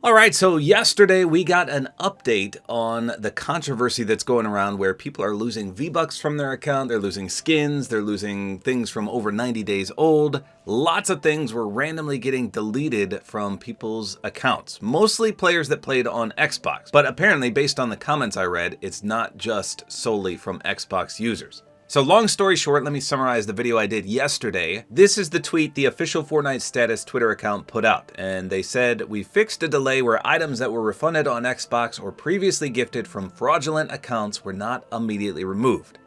All right, so yesterday we got an update on the controversy that's going around where people are losing V-Bucks from their account, they're losing skins, they're losing things from over 90 days old. Lots of things were randomly getting deleted from people's accounts, mostly players that played on Xbox. But apparently, based on the comments I read, it's not just solely from Xbox users. So long story short, let me summarize the video I did yesterday. This is the tweet the official Fortnite status Twitter account put out, and they said, "We fixed a delay where items that were refunded on Xbox or previously gifted from fraudulent accounts were not immediately removed.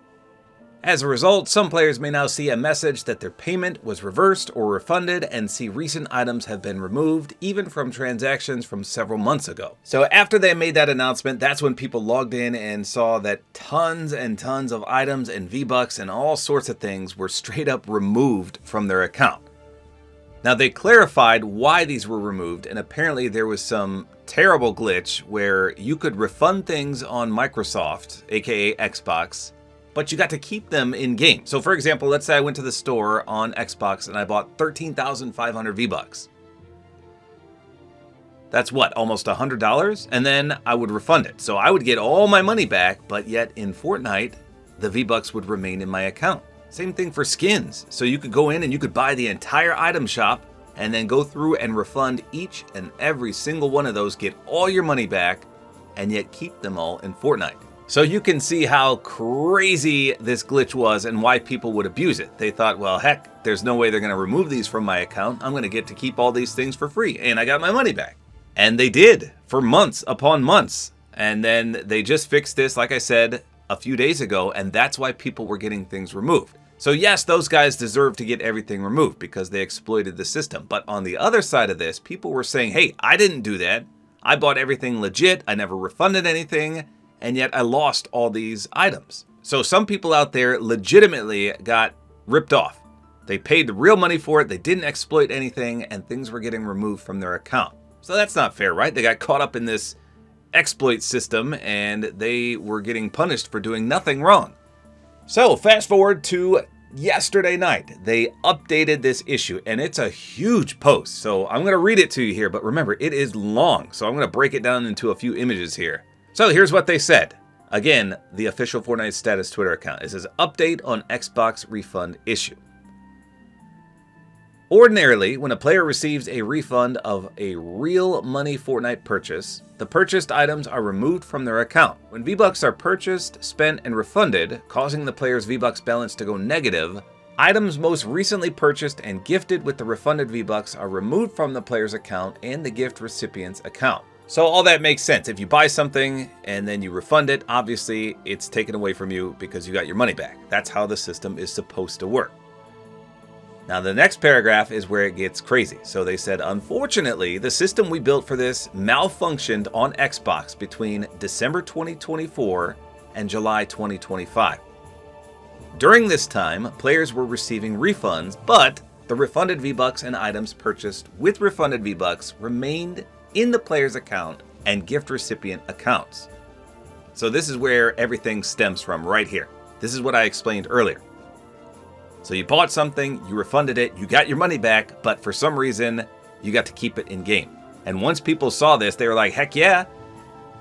As a result, some players may now see a message that their payment was reversed or refunded and see recent items have been removed, even from transactions from several months ago." So after they made that announcement, that's when people logged in and saw that tons and tons of items and V-Bucks and all sorts of things were straight up removed from their account. Now they clarified why these were removed, and apparently there was some terrible glitch where you could refund things on Microsoft, aka Xbox, but you got to keep them in game. So for example, let's say I went to the store on Xbox and I bought 13,500 V-Bucks. That's what, almost $100? And then I would refund it. So I would get all my money back, but yet in Fortnite, the V-Bucks would remain in my account. Same thing for skins. So you could go in and you could buy the entire item shop and then go through and refund each and every single one of those, get all your money back, and yet keep them all in Fortnite. So you can see how crazy this glitch was and why people would abuse it. They thought, well, heck, there's no way they're going to remove these from my account. I'm going to get to keep all these things for free, and I got my money back. And they did for months upon months. And then they just fixed this, like I said, a few days ago, and that's why people were getting things removed. So yes, those guys deserve to get everything removed because they exploited the system. But on the other side of this, people were saying, hey, I didn't do that. I bought everything legit. I never refunded anything. And yet I lost all these items. So some people out there legitimately got ripped off. They paid the real money for it, they didn't exploit anything, and things were getting removed from their account. So that's not fair, right? They got caught up in this exploit system and they were getting punished for doing nothing wrong. So fast forward to yesterday night. They updated this issue and it's a huge post. So I'm going to read it to you here, but remember, it is long. So I'm going to break it down into a few images here. So here's what they said. Again, the official Fortnite status Twitter account. It says, update on Xbox refund issue. Ordinarily, when a player receives a refund of a real money Fortnite purchase, the purchased items are removed from their account. When V-Bucks are purchased, spent, and refunded, causing the player's V-Bucks balance to go negative, items most recently purchased and gifted with the refunded V-Bucks are removed from the player's account and the gift recipient's account. So all that makes sense. If you buy something and then you refund it, obviously it's taken away from you because you got your money back. That's how the system is supposed to work. Now the next paragraph is where it gets crazy. So they said, unfortunately, the system we built for this malfunctioned on Xbox between December 2024 and July 2025. During this time, players were receiving refunds, but the refunded V-Bucks and items purchased with refunded V-Bucks remained in the player's account and gift recipient accounts. So this is where everything stems from right here. This is what I explained earlier. So you bought something, you refunded it, you got your money back, but for some reason, you got to keep it in game. And once people saw this, they were like, heck yeah.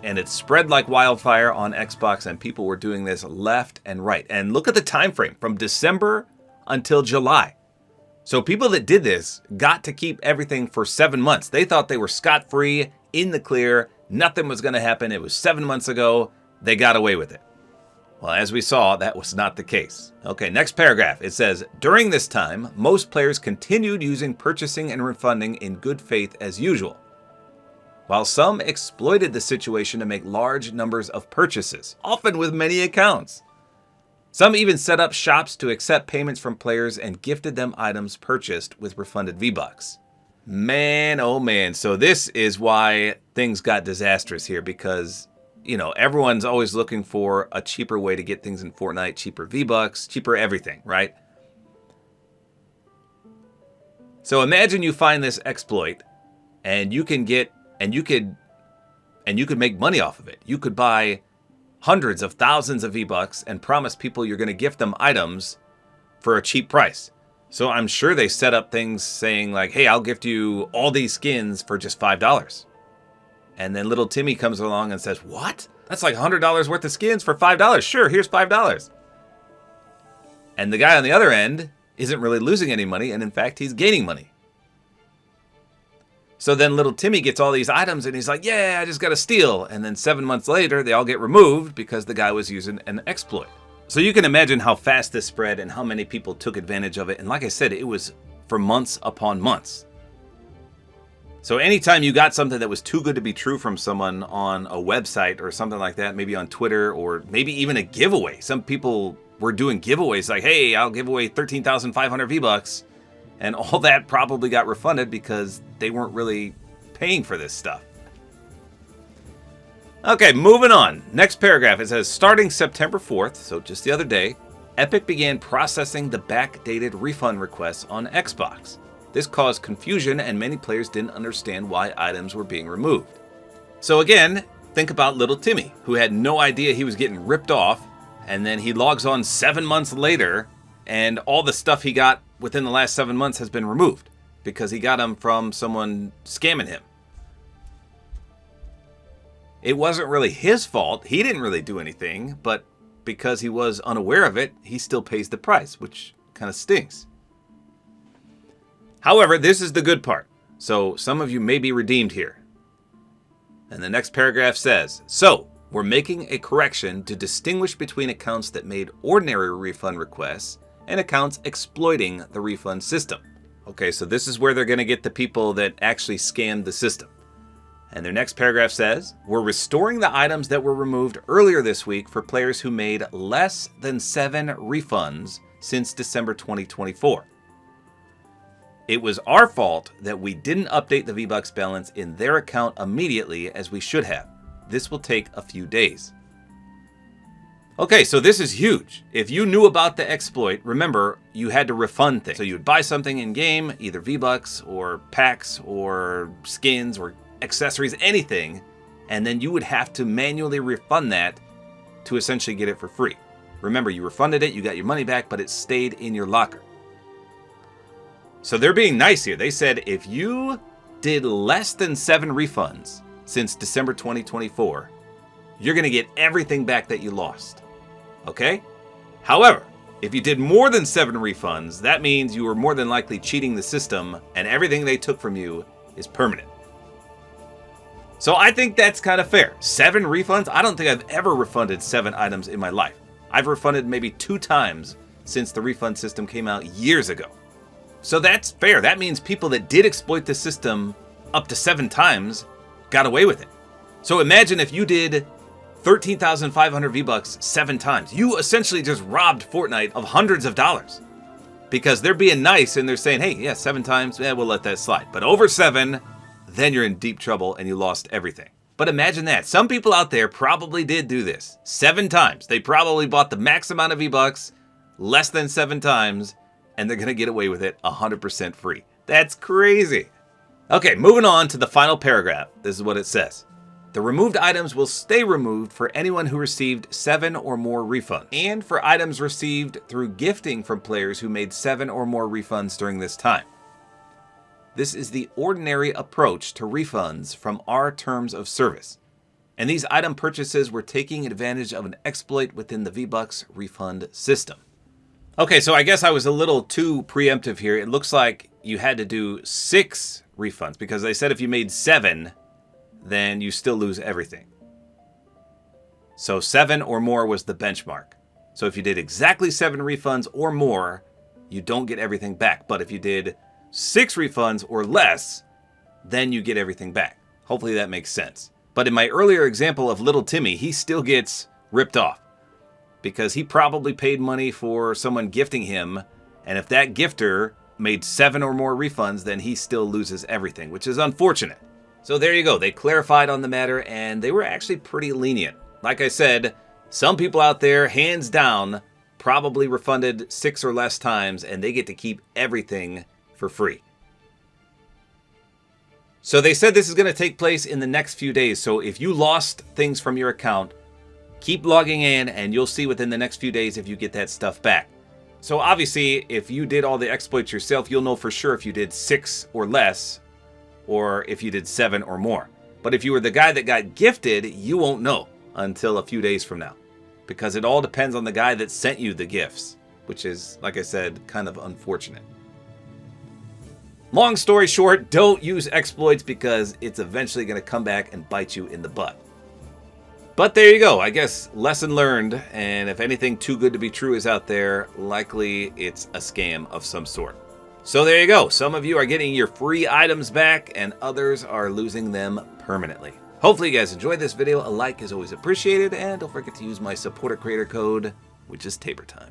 And it spread like wildfire on Xbox and people were doing this left and right. And look at the time frame from December until July. So people that did this got to keep everything for 7 months. They thought they were scot-free, in the clear, nothing was going to happen. It was 7 months ago. They got away with it. Well, as we saw, that was not the case. Okay, next paragraph. It says, during this time, most players continued using purchasing and refunding in good faith as usual, while some exploited the situation to make large numbers of purchases, often with many accounts. Some even set up shops to accept payments from players and gifted them items purchased with refunded V-Bucks. Man, oh man. So this is why things got disastrous here because, you know, everyone's always looking for a cheaper way to get things in Fortnite, cheaper V-Bucks, cheaper everything, right? So imagine you find this exploit and you can get, and you could make money off of it. You could buy hundreds of thousands of V-Bucks and promise people you're going to gift them items for a cheap price. So I'm sure they set up things saying like, hey, I'll gift you all these skins for just $5. And then little Timmy comes along and says, what? That's like $100 worth of skins for $5. Sure, here's $5. And the guy on the other end isn't really losing any money, and in fact, he's gaining money. So then little Timmy gets all these items, and he's like, yeah, I just got to steal. And then 7 months later, they all get removed because the guy was using an exploit. So you can imagine how fast this spread and how many people took advantage of it. And like I said, it was for months upon months. So anytime you got something that was too good to be true from someone on a website or something like that, maybe on Twitter or maybe even a giveaway. Some people were doing giveaways like, hey, I'll give away 13,500 V-Bucks. And all that probably got refunded because they weren't really paying for this stuff. Okay, moving on. Next paragraph, it says, starting September 4th, so just the other day, Epic began processing the backdated refund requests on Xbox. This caused confusion and many players didn't understand why items were being removed. So again, think about little Timmy, who had no idea he was getting ripped off, and then he logs on 7 months later, and all the stuff he got within the last 7 months has been removed because he got them from someone scamming him. It wasn't really his fault. He didn't really do anything, but because he was unaware of it, he still pays the price, which kind of stinks. However, this is the good part. So some of you may be redeemed here. And the next paragraph says, so we're making a correction to distinguish between accounts that made ordinary refund requests and accounts exploiting the refund system. Okay, so this is where they're going to get the people that actually scammed the system. And their next paragraph says, we're restoring the items that were removed earlier this week for players who made less than 7 refunds since December 2024. It was our fault that we didn't update the V-Bucks balance in their account immediately as we should have. This will take a few days. Okay, so this is huge. If you knew about the exploit, remember, you had to refund things. So you would buy something in-game, either V-Bucks or packs or skins or accessories, anything, and then you would have to manually refund that to essentially get it for free. Remember, you refunded it, you got your money back, but it stayed in your locker. So they're being nice here. They said if you did less than 7 refunds since December 2024, you're going to get everything back that you lost. Okay? However, if you did more than 7 refunds, that means you were more than likely cheating the system and everything they took from you is permanent. So I think that's kind of fair. 7 refunds? I don't think I've ever refunded 7 items in my life. I've refunded maybe 2 times since the refund system came out years ago. So that's fair. That means people that did exploit the system up to 7 times got away with it. So imagine if you did 13,500 V-Bucks 7 times. You essentially just robbed Fortnite of hundreds of dollars. Because they're being nice and they're saying, hey, yeah, 7 times, we'll let that slide. But over 7, then you're in deep trouble and you lost everything. But imagine that. Some people out there probably did do this 7 times. They probably bought the max amount of V-Bucks less than 7 times, and they're going to get away with it 100% free. That's crazy. Okay, moving on to the final paragraph. This is what it says. The removed items will stay removed for anyone who received 7 or more refunds, and for items received through gifting from players who made 7 or more refunds during this time. This is the ordinary approach to refunds from our terms of service. And these item purchases were taking advantage of an exploit within the V-Bucks refund system. Okay, so I guess I was a little too preemptive here. It looks like you had to do 6 refunds because they said if you made 7, then you still lose everything. So 7 or more was the benchmark. So if you did exactly 7 refunds or more, you don't get everything back. But if you did 6 refunds or less, then you get everything back. Hopefully that makes sense. But in my earlier example of little Timmy, he still gets ripped off because he probably paid money for someone gifting him. And if that gifter made 7 or more refunds, then he still loses everything, which is unfortunate. So there you go. They clarified on the matter and they were actually pretty lenient. Like I said, some people out there, hands down, probably refunded 6 or less times and they get to keep everything for free. So they said this is going to take place in the next few days. So if you lost things from your account, keep logging in and you'll see within the next few days if you get that stuff back. So obviously, if you did all the exploits yourself, you'll know for sure if you did 6 or less, or if you did 7 or more. But if you were the guy that got gifted, you won't know until a few days from now, because it all depends on the guy that sent you the gifts, which is, like I said, kind of unfortunate. Long story short, don't use exploits because it's eventually going to come back and bite you in the butt. But there you go. I guess lesson learned, and if anything too good to be true is out there, likely it's a scam of some sort. So there you go. Some of you are getting your free items back, and others are losing them permanently. Hopefully you guys enjoyed this video. A like is always appreciated, and don't forget to use my Support-A-Creator code, which is tabortime.